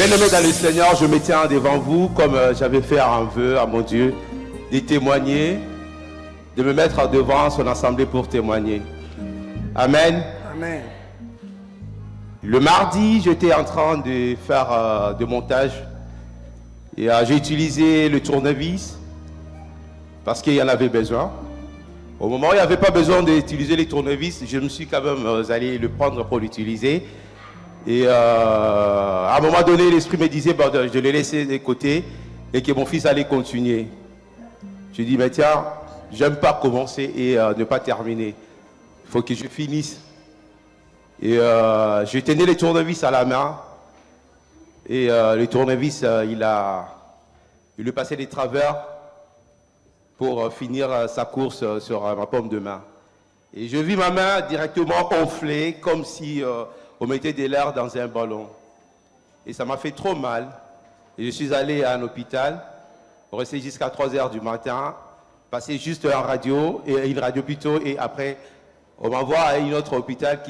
Bien-aimés dans le Seigneur, je me tiens devant vous comme j'avais fait un vœu à mon Dieu, de témoigner, de me mettre devant son assemblée pour témoigner. Amen. Amen. Le mardi, j'étais en train de faire de montage et j'ai utilisé le tournevis parce qu'il y en avait besoin. Au moment où il n'y avait pas besoin d'utiliser les tournevis, je me suis quand même allé le prendre pour l'utiliser. Et à un moment donné, l'esprit me disait bon, je le laissais de côté et que mon fils allait continuer. Je dis mais tiens, j'aime pas commencer et ne pas terminer. Il faut que je finisse. Et je tenais les tournevis à la main. Et le tournevis, il lui passait des travers pour finir sa course sur ma paume de main. Et je vis ma main directement enflée, comme si on mettait de l'air dans un ballon. Et ça m'a fait trop mal. Et je suis allé à un hôpital, rester jusqu'à 3 heures du matin, passer juste une radio plutôt, et après, on m'envoie à un autre hôpital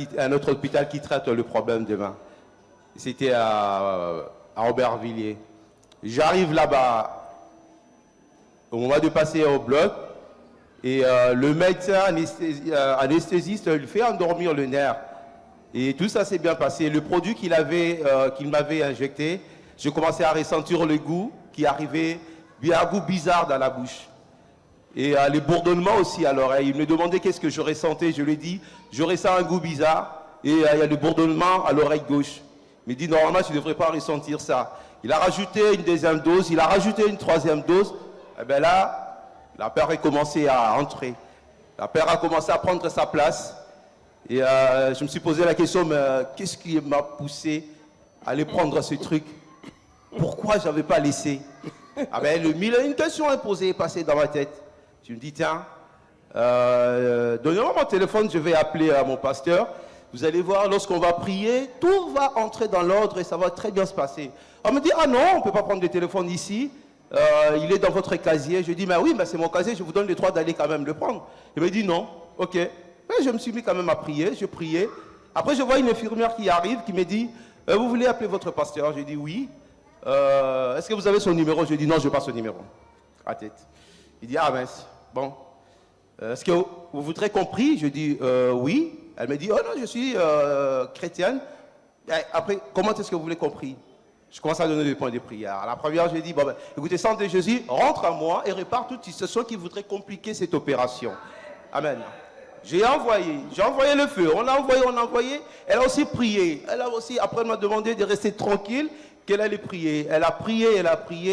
qui traite le problème de main. C'était à Aubervilliers. J'arrive là-bas, au moment de passer au bloc, et le médecin anesthésiste lui fait endormir le nerf. Et tout ça s'est bien passé. Le produit qu'il m'avait injecté, je commençais à ressentir le goût qui arrivait, un goût bizarre dans la bouche. Et les bourdonnements aussi à l'oreille. Il me demandait qu'est-ce que je ressentais. Je lui ai dit, je ressens un goût bizarre et il y a le bourdonnement à l'oreille gauche. Il me dit, normalement, tu ne devrais pas ressentir ça. Il a rajouté une deuxième dose, il a rajouté une troisième dose. Et bien là, la peur a commencé à entrer. La peur a commencé à prendre sa place. Et je me suis posé la question, mais qu'est-ce qui m'a poussé à aller prendre ce truc? Pourquoi je n'avais pas laissé? Ah ben, une question imposée est passée dans ma tête. Je me dis, tiens, donnez-moi mon téléphone, je vais appeler mon pasteur. Vous allez voir, lorsqu'on va prier, tout va entrer dans l'ordre et ça va très bien se passer. On me dit, ah non, on ne peut pas prendre de téléphone ici. Il est dans votre casier. Je dis, mais oui, mais c'est mon casier, je vous donne le droit d'aller quand même le prendre. Il me dit, non, ok. Mais je me suis mis quand même à prier, je priais. Après, je vois une infirmière qui arrive, qui me dit, vous voulez appeler votre pasteur? Je dis, oui. Est-ce que vous avez son numéro? Je dis, non, je n'ai pas son numéro. À tête. Il dit, ah mince, bon. Est-ce que vous voudrez qu'on prie? Je dis, oui. Elle me dit, oh non, je suis chrétienne. Et après, comment est-ce que vous voulez qu'on prie? Je commence à donner des points de prière. À la première, je dis, bon, ben, écoutez, Sang de Jésus, rentre à moi et répare toute situation qui voudrait compliquer cette opération. Amen. J'ai envoyé le feu, on a envoyé. Elle a aussi prié. Elle a aussi, après, elle m'a demandé de rester tranquille, qu'elle allait prier. Elle a prié.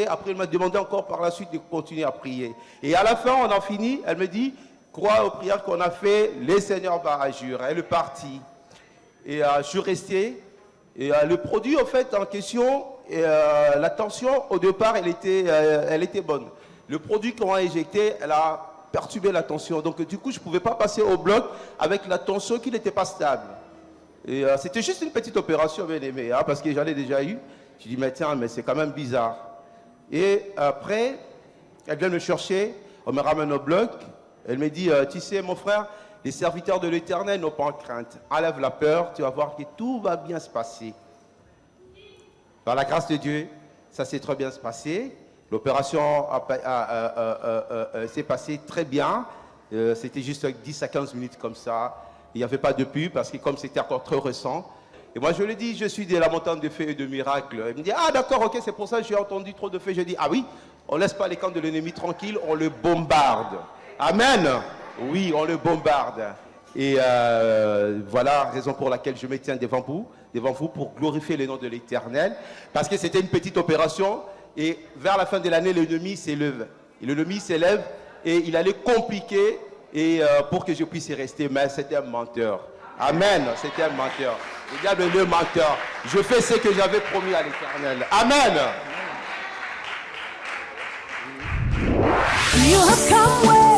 Après, elle m'a demandé encore par la suite de continuer à prier. Et à la fin, on a fini. Elle me dit, crois aux prières qu'on a fait, le Seigneur va agir. Elle est partie. Et je suis resté. Et le produit, en fait, en question, la tension, au départ, elle était bonne. Le produit qu'on a injecté, elle a perturbé la tension. Donc, du coup, je ne pouvais pas passer au bloc avec la tension qui n'était pas stable. Et c'était juste une petite opération, bien aimé, hein, parce que j'en ai déjà eu. Je dis, mais tiens, mais c'est quand même bizarre. Et après, elle vient me chercher, on me ramène au bloc. Elle me dit, tu sais, mon frère, les serviteurs de l'Éternel n'ont pas en crainte. Enlève la peur, tu vas voir que tout va bien se passer. Par la grâce de Dieu, ça s'est très bien se passer. L'opération s'est passée très bien. C'était juste 10 à 15 minutes comme ça. Il n'y avait pas de pub parce que comme c'était encore très récent. Et moi, je lui dis, je suis de la montagne de faits et de miracles. Il me dit, ah d'accord, ok, c'est pour ça que j'ai entendu trop de faits. Je dis, ah oui, on ne laisse pas les camps de l'ennemi tranquilles, on le bombarde. Amen. Oui, on le bombarde. Et voilà la raison pour laquelle je me tiens devant vous pour glorifier le nom de l'Éternel. Parce que c'était une petite opération. Et vers la fin de l'année, l'ennemi s'élève. Et l'ennemi s'élève et il allait compliquer pour que je puisse y rester. Mais c'était un menteur. Amen. C'était un menteur. Le diable est le menteur. Je fais ce que j'avais promis à l'Éternel. Amen. You have come